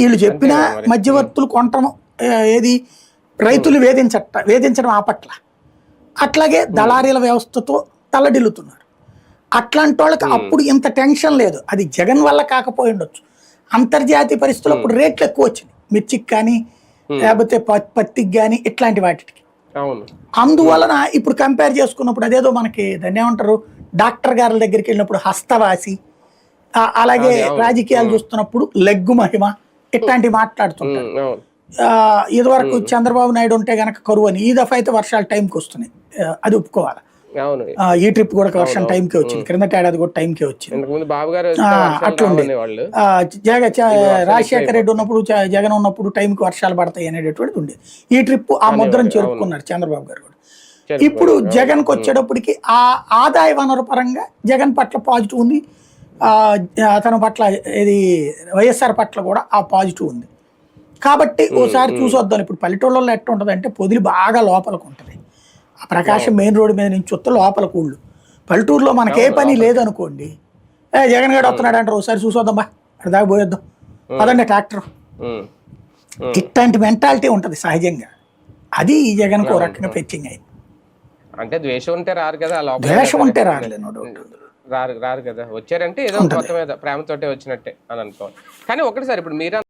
వీళ్ళు చెప్పిన మధ్యవర్తులు కొనటం ఏది రైతులు వేధించడం ఆపట్ల. అట్లాగే దళారీల వ్యవస్థతో తల్లడిల్లుతున్నారు. అట్లాంటి వాళ్ళకి అప్పుడు ఇంత టెన్షన్ లేదు. అది జగన్ వల్ల కాకపోయి ఉండొచ్చు. అంతర్జాతీయ పరిస్థితులు అప్పుడు రేట్లు ఎక్కువ వచ్చినాయి, మిర్చికి కానీ లేకపోతే పత్తికి కానీ ఇట్లాంటి వాటికి. అందువలన ఇప్పుడు కంపేర్ చేసుకున్నప్పుడు అదేదో మనకి దాన్ని ఏమంటారు, డాక్టర్ గారి దగ్గరికి వెళ్ళినప్పుడు హస్తవాసి, అలాగే రాజకీయాలు చూస్తున్నప్పుడు లెగ్గు మహిమ ఇట్లాంటివి మాట్లాడుతుంటారు. ఇదివరకు చంద్రబాబు నాయుడు ఉంటే గనక కరువు అని, ఈ దఫా అయితే వర్షాలు టైంకి వస్తున్నాయి, అది ఒప్పుకోవాలి. ఈ ట్రిప్ కూడా వర్షం టైంకే వచ్చింది, క్రిందట ఏడాది కూడా టైంకే వచ్చింది. అట్లుండే రాజశేఖర రెడ్డి ఉన్నప్పుడు జగన్ ఉన్నప్పుడు టైంకి వర్షాలు పడతాయి అనేటటువంటిది ఉండేది. ఈ ట్రిప్ ఆ ముద్రను చేరుకున్నారు చంద్రబాబు గారు కూడా. ఇప్పుడు జగన్కి వచ్చేటప్పటికి ఆ ఆదాయ వనరు పరంగా జగన్ పట్ల పాజిటివ్ ఉంది, అతని పట్ల ఇది వైఎస్ఆర్ పట్ల కూడా ఆ పాజిటివ్ ఉంది. కాబట్టి ఓసారి చూసొద్దాం. ఇప్పుడు పల్లెటూళ్ళలో ఎట్లా ఉంటుంది అంటే పొదిలి బాగా లోపలికి ఉంటుంది, ఆ ప్రకాశం మెయిన్ రోడ్డు మీద నుంచి వస్తే లోపల కూళ్ళు. పల్లెటూరులో మనకే పని లేదనుకోండి, జగన్ గారు వస్తున్నాడు అంటారు, ఒకసారి చూసొద్దాం బా అక్కడ దాకా పోయేద్దాం అదండి ట్రాక్టర్. ఇట్లాంటి మెంటాలిటీ ఉంటుంది సహజంగా. అది ఈ జగన్ ఒక రకంగా ఫెచ్చింగ్ అయింది. అంటే ద్వేషం ఉంటే రారు కదా, ద్వేషం ఉంటే రారులేను రారు కదా, వచ్చారంటే ఏదో మొత్తం మీద ప్రేమతోటే వచ్చినట్టే అని అనుకోవాలి. కానీ ఒకటిసారి ఇప్పుడు మీరు